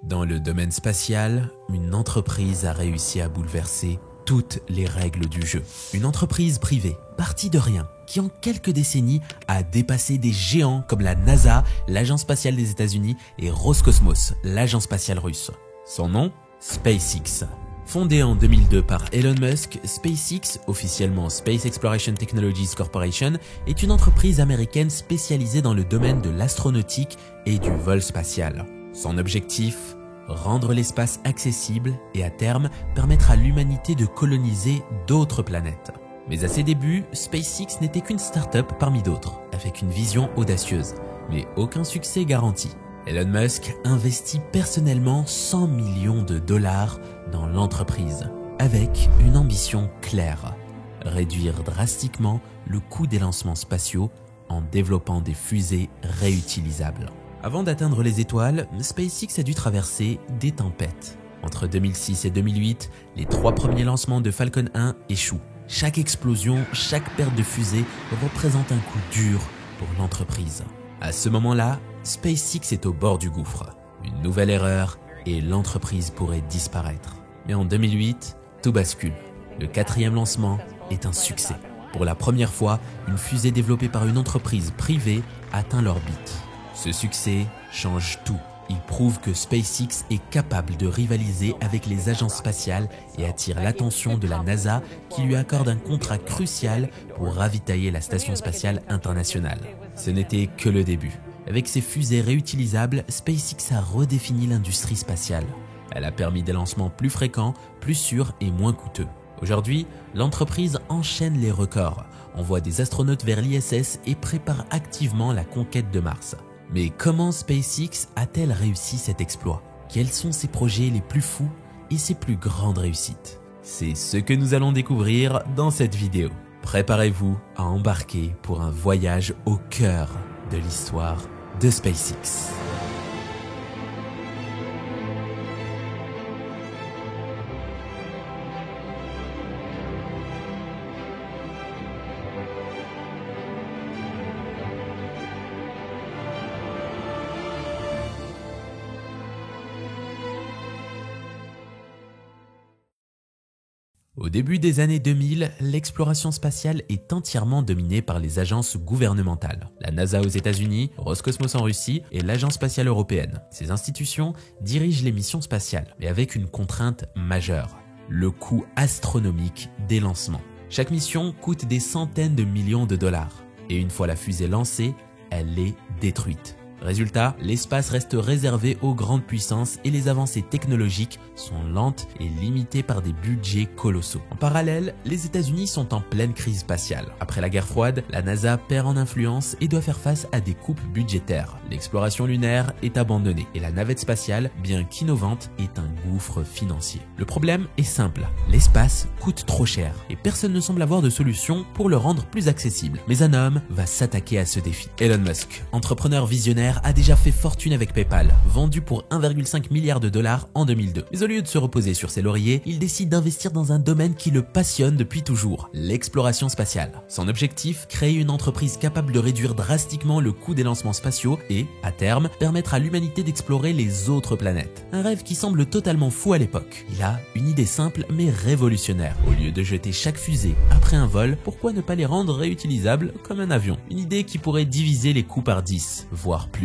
Dans le domaine spatial, une entreprise a réussi à bouleverser toutes les règles du jeu. Une entreprise privée, partie de rien, qui en quelques décennies a dépassé des géants comme la NASA, l'Agence spatiale des États-Unis et Roscosmos, l'agence spatiale russe. Son nom, SpaceX. Fondée en 2002 par Elon Musk, SpaceX, officiellement Space Exploration Technologies Corporation, est une entreprise américaine spécialisée dans le domaine de l'astronautique et du vol spatial. Son objectif, rendre l'espace accessible et à terme permettre à l'humanité de coloniser d'autres planètes. Mais à ses débuts, SpaceX n'était qu'une start-up parmi d'autres, avec une vision audacieuse, mais aucun succès garanti. Elon Musk investit personnellement 100 millions de dollars dans l'entreprise, avec une ambition claire, réduire drastiquement le coût des lancements spatiaux en développant des fusées réutilisables. Avant d'atteindre les étoiles, SpaceX a dû traverser des tempêtes. Entre 2006 et 2008, les 3 premiers lancements de Falcon 1 échouent. Chaque explosion, chaque perte de fusée représente un coup dur pour l'entreprise. À ce moment-là, SpaceX est au bord du gouffre. Une nouvelle erreur et l'entreprise pourrait disparaître. Mais en 2008, tout bascule. Le 4e lancement est un succès. Pour la première fois, une fusée développée par une entreprise privée atteint l'orbite. Ce succès change tout. Il prouve que SpaceX est capable de rivaliser avec les agences spatiales et attire l'attention de la NASA qui lui accorde un contrat crucial pour ravitailler la Station spatiale internationale. Ce n'était que le début. Avec ses fusées réutilisables, SpaceX a redéfini l'industrie spatiale. Elle a permis des lancements plus fréquents, plus sûrs et moins coûteux. Aujourd'hui, l'entreprise enchaîne les records, envoie des astronautes vers l'ISS et prépare activement la conquête de Mars. Mais comment SpaceX a-t-elle réussi cet exploit? Quels sont ses projets les plus fous et ses plus grandes réussites? C'est ce que nous allons découvrir dans cette vidéo. Préparez-vous à embarquer pour un voyage au cœur de l'histoire de SpaceX. Au début des années 2000, l'exploration spatiale est entièrement dominée par les agences gouvernementales. La NASA aux États-Unis, Roscosmos en Russie et l'Agence spatiale européenne. Ces institutions dirigent les missions spatiales, mais avec une contrainte majeure, le coût astronomique des lancements. Chaque mission coûte des centaines de millions de dollars. Et une fois la fusée lancée, elle est détruite. Résultat, l'espace reste réservé aux grandes puissances et les avancées technologiques sont lentes et limitées par des budgets colossaux. En parallèle, les États-Unis sont en pleine crise spatiale. Après la guerre froide, la NASA perd en influence et doit faire face à des coupes budgétaires. L'exploration lunaire est abandonnée et la navette spatiale, bien qu'innovante, est un gouffre financier. Le problème est simple, l'espace coûte trop cher et personne ne semble avoir de solution pour le rendre plus accessible. Mais un homme va s'attaquer à ce défi. Elon Musk, entrepreneur visionnaire, a déjà fait fortune avec PayPal, vendu pour 1,5 milliard de dollars en 2002. Mais au lieu de se reposer sur ses lauriers, il décide d'investir dans un domaine qui le passionne depuis toujours, l'exploration spatiale. Son objectif, créer une entreprise capable de réduire drastiquement le coût des lancements spatiaux et, à terme, permettre à l'humanité d'explorer les autres planètes. Un rêve qui semble totalement fou à l'époque. Il a une idée simple mais révolutionnaire. Au lieu de jeter chaque fusée après un vol, pourquoi ne pas les rendre réutilisables comme un avion? Une idée qui pourrait diviser les coûts par 10, voire plus.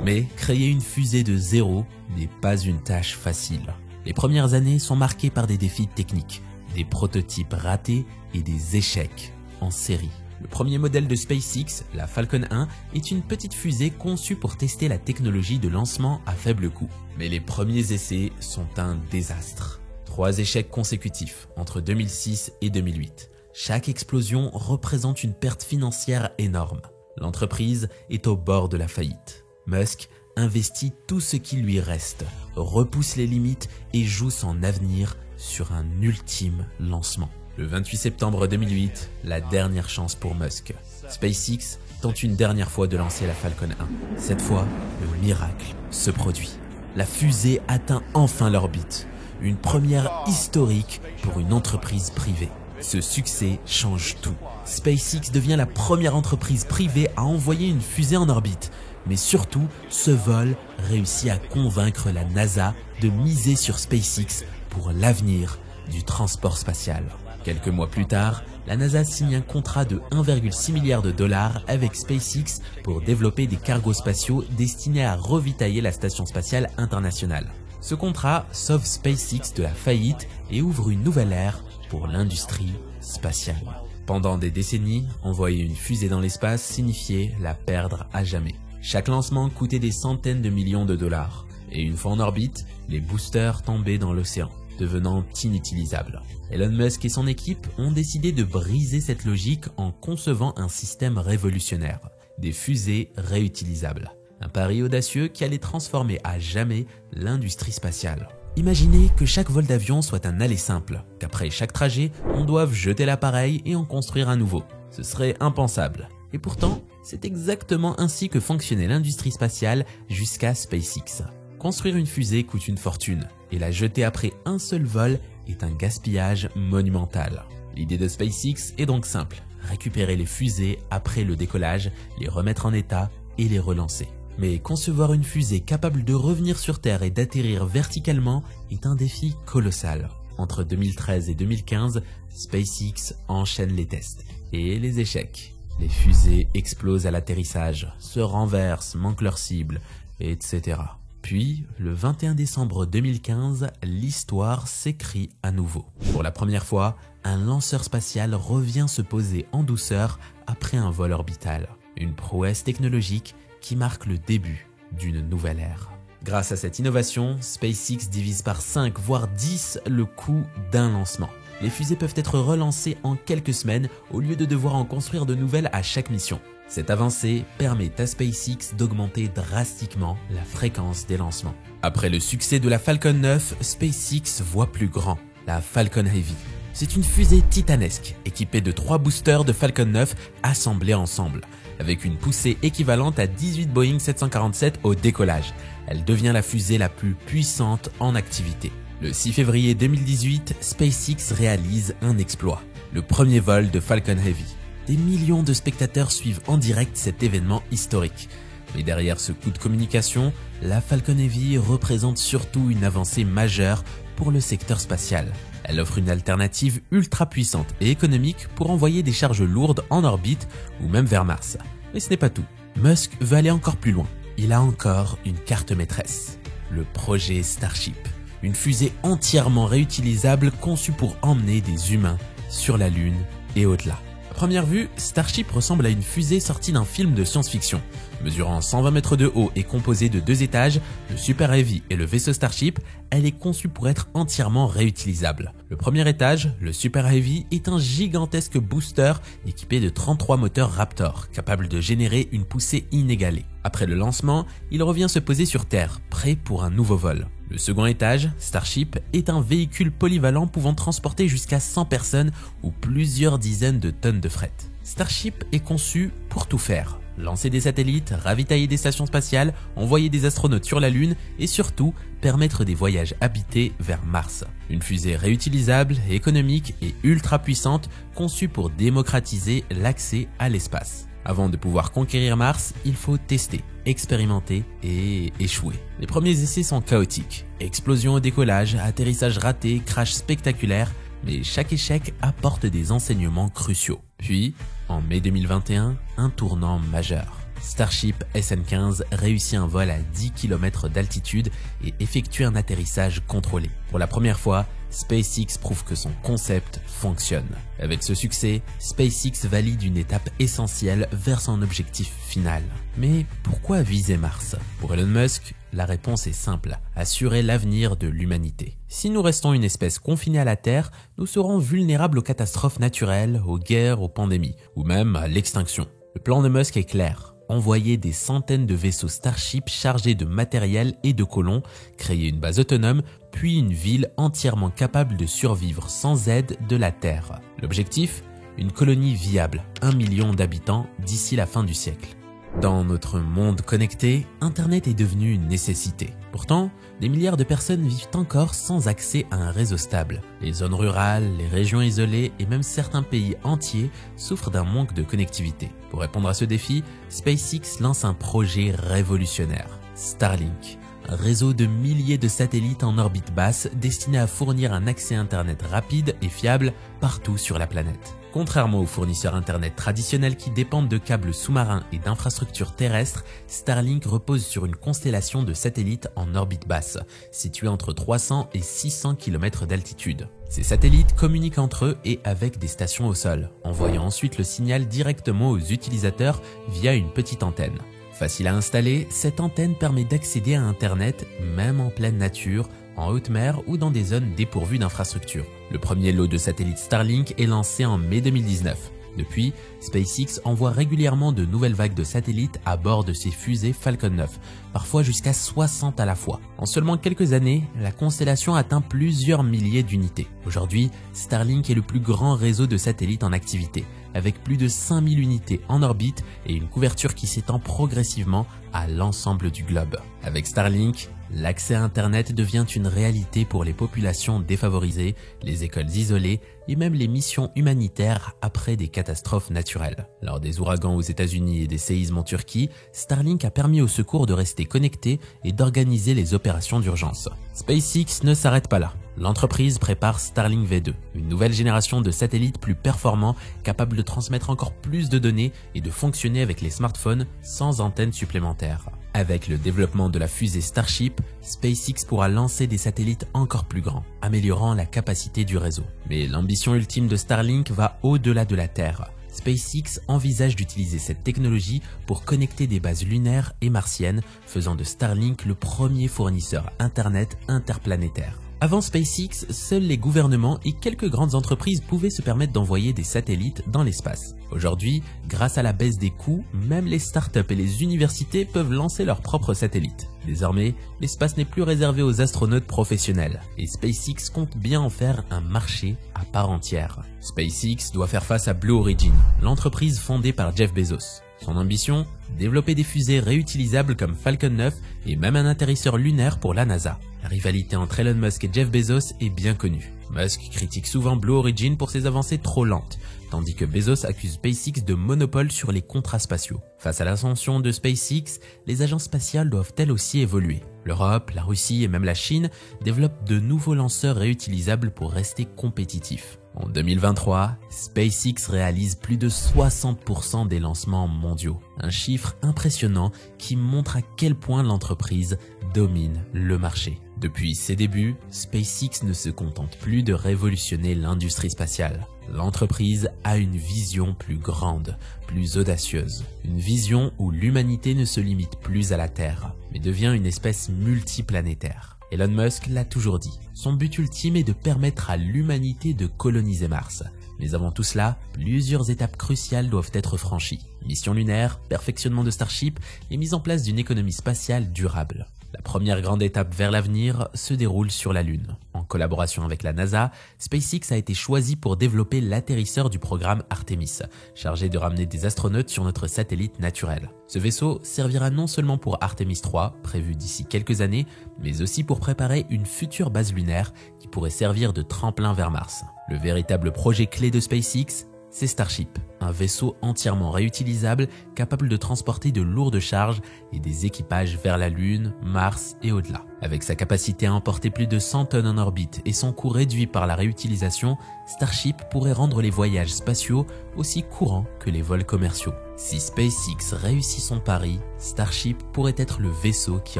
Mais créer une fusée de zéro n'est pas une tâche facile. Les premières années sont marquées par des défis techniques, des prototypes ratés et des échecs en série. Le premier modèle de SpaceX, la Falcon 1, est une petite fusée conçue pour tester la technologie de lancement à faible coût. Mais les premiers essais sont un désastre. 3 échecs consécutifs entre 2006 et 2008. Chaque explosion représente une perte financière énorme. L'entreprise est au bord de la faillite. Musk investit tout ce qui lui reste, repousse les limites et joue son avenir sur un ultime lancement. Le 28 septembre 2008, la dernière chance pour Musk. SpaceX tente une dernière fois de lancer la Falcon 1. Cette fois, le miracle se produit. La fusée atteint enfin l'orbite. Une première historique pour une entreprise privée. Ce succès change tout. SpaceX devient la première entreprise privée à envoyer une fusée en orbite. Mais surtout, ce vol réussit à convaincre la NASA de miser sur SpaceX pour l'avenir du transport spatial. Quelques mois plus tard, la NASA signe un contrat de 1,6 milliard de dollars avec SpaceX pour développer des cargos spatiaux destinés à ravitailler la station spatiale internationale. Ce contrat sauve SpaceX de la faillite et ouvre une nouvelle ère pour l'industrie spatiale. Pendant des décennies, envoyer une fusée dans l'espace signifiait la perdre à jamais. Chaque lancement coûtait des centaines de millions de dollars. Et une fois en orbite, les boosters tombaient dans l'océan, devenant inutilisables. Elon Musk et son équipe ont décidé de briser cette logique en concevant un système révolutionnaire, des fusées réutilisables. Un pari audacieux qui allait transformer à jamais l'industrie spatiale. Imaginez que chaque vol d'avion soit un aller simple, qu'après chaque trajet, on doive jeter l'appareil et en construire un nouveau. Ce serait impensable. Et pourtant, c'est exactement ainsi que fonctionnait l'industrie spatiale jusqu'à SpaceX. Construire une fusée coûte une fortune, et la jeter après un seul vol est un gaspillage monumental. L'idée de SpaceX est donc simple, récupérer les fusées après le décollage, les remettre en état et les relancer. Mais concevoir une fusée capable de revenir sur Terre et d'atterrir verticalement est un défi colossal. Entre 2013 et 2015, SpaceX enchaîne les tests et les échecs. Les fusées explosent à l'atterrissage, se renversent, manquent leur cible, etc. Puis, le 21 décembre 2015, l'histoire s'écrit à nouveau. Pour la première fois, un lanceur spatial revient se poser en douceur après un vol orbital. Une prouesse technologique qui marque le début d'une nouvelle ère. Grâce à cette innovation, SpaceX divise par 5 voire 10 le coût d'un lancement. Les fusées peuvent être relancées en quelques semaines au lieu de devoir en construire de nouvelles à chaque mission. Cette avancée permet à SpaceX d'augmenter drastiquement la fréquence des lancements. Après le succès de la Falcon 9, SpaceX voit plus grand, la Falcon Heavy. C'est une fusée titanesque, équipée de 3 boosters de Falcon 9 assemblés ensemble, avec une poussée équivalente à 18 Boeing 747 au décollage. Elle devient la fusée la plus puissante en activité. Le 6 février 2018, SpaceX réalise un exploit, le premier vol de Falcon Heavy. Des millions de spectateurs suivent en direct cet événement historique. Mais derrière ce coup de communication, la Falcon Heavy représente surtout une avancée majeure pour le secteur spatial. Elle offre une alternative ultra puissante et économique pour envoyer des charges lourdes en orbite ou même vers Mars. Mais ce n'est pas tout. Musk veut aller encore plus loin. Il a encore une carte maîtresse, le projet Starship. Une fusée entièrement réutilisable conçue pour emmener des humains sur la Lune et au-delà. À première vue, Starship ressemble à une fusée sortie d'un film de science-fiction. Mesurant 120 mètres de haut et composée de 2 étages, le Super Heavy et le vaisseau Starship, elle est conçue pour être entièrement réutilisable. Le premier étage, le Super Heavy, est un gigantesque booster équipé de 33 moteurs Raptor, capables de générer une poussée inégalée. Après le lancement, il revient se poser sur Terre, prêt pour un nouveau vol. Le second étage, Starship, est un véhicule polyvalent pouvant transporter jusqu'à 100 personnes ou plusieurs dizaines de tonnes de fret. Starship est conçu pour tout faire. Lancer des satellites, ravitailler des stations spatiales, envoyer des astronautes sur la Lune et surtout permettre des voyages habités vers Mars. Une fusée réutilisable, économique et ultra puissante conçue pour démocratiser l'accès à l'espace. Avant de pouvoir conquérir Mars, il faut tester, expérimenter et échouer. Les premiers essais sont chaotiques. Explosion au décollage, atterrissage raté, crash spectaculaire, mais chaque échec apporte des enseignements cruciaux. Puis, en mai 2021, un tournant majeur. Starship SN15 réussit un vol à 10 km d'altitude et effectue un atterrissage contrôlé. Pour la première fois, SpaceX prouve que son concept fonctionne. Avec ce succès, SpaceX valide une étape essentielle vers son objectif final. Mais pourquoi viser Mars? Pour Elon Musk, la réponse est simple, assurer l'avenir de l'humanité. Si nous restons une espèce confinée à la Terre, nous serons vulnérables aux catastrophes naturelles, aux guerres, aux pandémies, ou même à l'extinction. Le plan de Musk est clair. Envoyer des centaines de vaisseaux Starship chargés de matériel et de colons, créer une base autonome, puis une ville entièrement capable de survivre sans aide de la Terre. L'objectif? Une colonie viable, 1 million d'habitants d'ici la fin du siècle. Dans notre monde connecté, Internet est devenu une nécessité. Pourtant, des milliards de personnes vivent encore sans accès à un réseau stable. Les zones rurales, les régions isolées et même certains pays entiers souffrent d'un manque de connectivité. Pour répondre à ce défi, SpaceX lance un projet révolutionnaire, Starlink. Un réseau de milliers de satellites en orbite basse destiné à fournir un accès Internet rapide et fiable partout sur la planète. Contrairement aux fournisseurs Internet traditionnels qui dépendent de câbles sous-marins et d'infrastructures terrestres, Starlink repose sur une constellation de satellites en orbite basse, située entre 300 et 600 km d'altitude. Ces satellites communiquent entre eux et avec des stations au sol, envoyant ensuite le signal directement aux utilisateurs via une petite antenne. Facile à installer, cette antenne permet d'accéder à Internet même en pleine nature, en haute mer ou dans des zones dépourvues d'infrastructures. Le premier lot de satellites Starlink est lancé en mai 2019. Depuis, SpaceX envoie régulièrement de nouvelles vagues de satellites à bord de ses fusées Falcon 9, parfois jusqu'à 60 à la fois. En seulement quelques années, la constellation atteint plusieurs milliers d'unités. Aujourd'hui, Starlink est le plus grand réseau de satellites en activité, avec plus de 5000 unités en orbite et une couverture qui s'étend progressivement à l'ensemble du globe. Avec Starlink, l'accès à Internet devient une réalité pour les populations défavorisées, les écoles isolées et même les missions humanitaires après des catastrophes naturelles. Lors des ouragans aux États-Unis et des séismes en Turquie, Starlink a permis aux secours de rester connectés et d'organiser les opérations d'urgence. SpaceX ne s'arrête pas là. L'entreprise prépare Starlink V2, une nouvelle génération de satellites plus performants capables de transmettre encore plus de données et de fonctionner avec les smartphones sans antenne supplémentaire. Avec le développement de la fusée Starship, SpaceX pourra lancer des satellites encore plus grands, améliorant la capacité du réseau. Mais l'ambition ultime de Starlink va au-delà de la Terre. SpaceX envisage d'utiliser cette technologie pour connecter des bases lunaires et martiennes, faisant de Starlink le premier fournisseur Internet interplanétaire. Avant SpaceX, seuls les gouvernements et quelques grandes entreprises pouvaient se permettre d'envoyer des satellites dans l'espace. Aujourd'hui, grâce à la baisse des coûts, même les startups et les universités peuvent lancer leurs propres satellites. Désormais, l'espace n'est plus réservé aux astronautes professionnels et SpaceX compte bien en faire un marché à part entière. SpaceX doit faire face à Blue Origin, l'entreprise fondée par Jeff Bezos. Son ambition ? Développer des fusées réutilisables comme Falcon 9 et même un atterrisseur lunaire pour la NASA. La rivalité entre Elon Musk et Jeff Bezos est bien connue. Musk critique souvent Blue Origin pour ses avancées trop lentes, tandis que Bezos accuse SpaceX de monopole sur les contrats spatiaux. Face à l'ascension de SpaceX, les agences spatiales doivent elles aussi évoluer. L'Europe, la Russie et même la Chine développent de nouveaux lanceurs réutilisables pour rester compétitifs. En 2023, SpaceX réalise plus de 60% des lancements mondiaux. Un chiffre impressionnant qui montre à quel point l'entreprise domine le marché. Depuis ses débuts, SpaceX ne se contente plus de révolutionner l'industrie spatiale. L'entreprise a une vision plus grande, plus audacieuse. Une vision où l'humanité ne se limite plus à la Terre, mais devient une espèce multiplanétaire. Elon Musk l'a toujours dit, son but ultime est de permettre à l'humanité de coloniser Mars. Mais avant tout cela, plusieurs étapes cruciales doivent être franchies. Mission lunaire, perfectionnement de Starship et mise en place d'une économie spatiale durable. La première grande étape vers l'avenir se déroule sur la Lune. En collaboration avec la NASA, SpaceX a été choisi pour développer l'atterrisseur du programme Artemis, chargé de ramener des astronautes sur notre satellite naturel. Ce vaisseau servira non seulement pour Artemis 3, prévu d'ici quelques années, mais aussi pour préparer une future base lunaire qui pourrait servir de tremplin vers Mars. Le véritable projet clé de SpaceX, c'est Starship, un vaisseau entièrement réutilisable capable de transporter de lourdes charges et des équipages vers la Lune, Mars et au-delà. Avec sa capacité à emporter plus de 100 tonnes en orbite et son coût réduit par la réutilisation, Starship pourrait rendre les voyages spatiaux aussi courants que les vols commerciaux. Si SpaceX réussit son pari, Starship pourrait être le vaisseau qui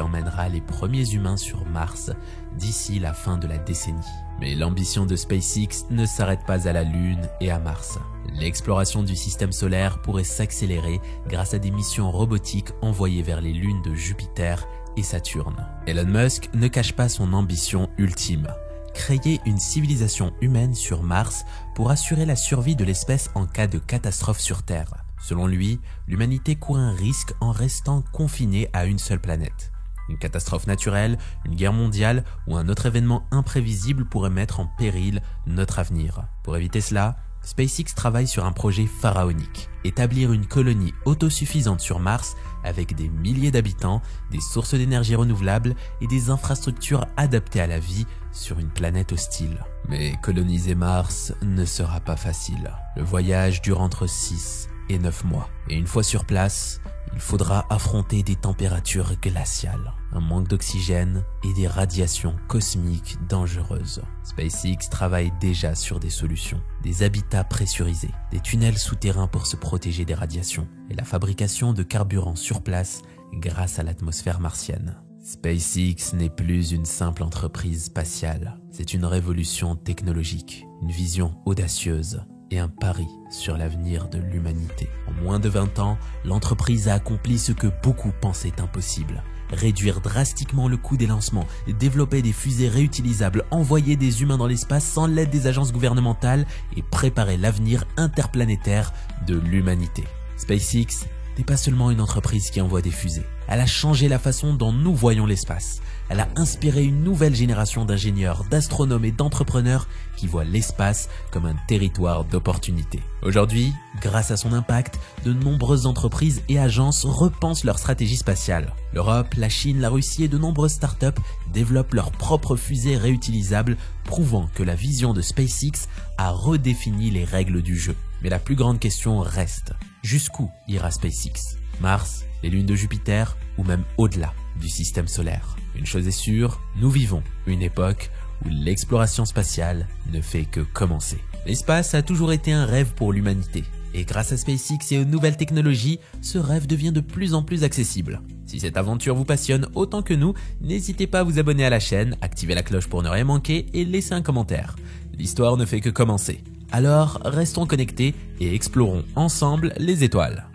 emmènera les premiers humains sur Mars d'ici la fin de la décennie. Mais l'ambition de SpaceX ne s'arrête pas à la Lune et à Mars. L'exploration du système solaire pourrait s'accélérer grâce à des missions robotiques envoyées vers les lunes de Jupiter et Saturne. Elon Musk ne cache pas son ambition ultime. Créer une civilisation humaine sur Mars pour assurer la survie de l'espèce en cas de catastrophe sur Terre. Selon lui, l'humanité court un risque en restant confinée à une seule planète. Une catastrophe naturelle, une guerre mondiale ou un autre événement imprévisible pourrait mettre en péril notre avenir. Pour éviter cela, SpaceX travaille sur un projet pharaonique, établir une colonie autosuffisante sur Mars avec des milliers d'habitants, des sources d'énergie renouvelables et des infrastructures adaptées à la vie sur une planète hostile. Mais coloniser Mars ne sera pas facile. Le voyage dure entre 6 et 9 mois. Et une fois sur place, il faudra affronter des températures glaciales, un manque d'oxygène et des radiations cosmiques dangereuses. SpaceX travaille déjà sur des solutions, des habitats pressurisés, des tunnels souterrains pour se protéger des radiations et la fabrication de carburant sur place grâce à l'atmosphère martienne. SpaceX n'est plus une simple entreprise spatiale, c'est une révolution technologique, une vision audacieuse et un pari sur l'avenir de l'humanité. En moins de 20 ans, l'entreprise a accompli ce que beaucoup pensaient impossible. Réduire drastiquement le coût des lancements, développer des fusées réutilisables, envoyer des humains dans l'espace sans l'aide des agences gouvernementales et préparer l'avenir interplanétaire de l'humanité. SpaceX n'est pas seulement une entreprise qui envoie des fusées. Elle a changé la façon dont nous voyons l'espace. Elle a inspiré une nouvelle génération d'ingénieurs, d'astronomes et d'entrepreneurs qui voient l'espace comme un territoire d'opportunités. Aujourd'hui, grâce à son impact, de nombreuses entreprises et agences repensent leur stratégie spatiale. L'Europe, la Chine, la Russie et de nombreuses startups développent leurs propres fusées réutilisables, prouvant que la vision de SpaceX a redéfini les règles du jeu. Mais la plus grande question reste, jusqu'où ira SpaceX? Mars, les lunes de Jupiter ou même au-delà du système solaire? Une chose est sûre, nous vivons une époque où l'exploration spatiale ne fait que commencer. L'espace a toujours été un rêve pour l'humanité. Et grâce à SpaceX et aux nouvelles technologies, ce rêve devient de plus en plus accessible. Si cette aventure vous passionne autant que nous, n'hésitez pas à vous abonner à la chaîne, activer la cloche pour ne rien manquer et laisser un commentaire. L'histoire ne fait que commencer. Alors, restons connectés et explorons ensemble les étoiles.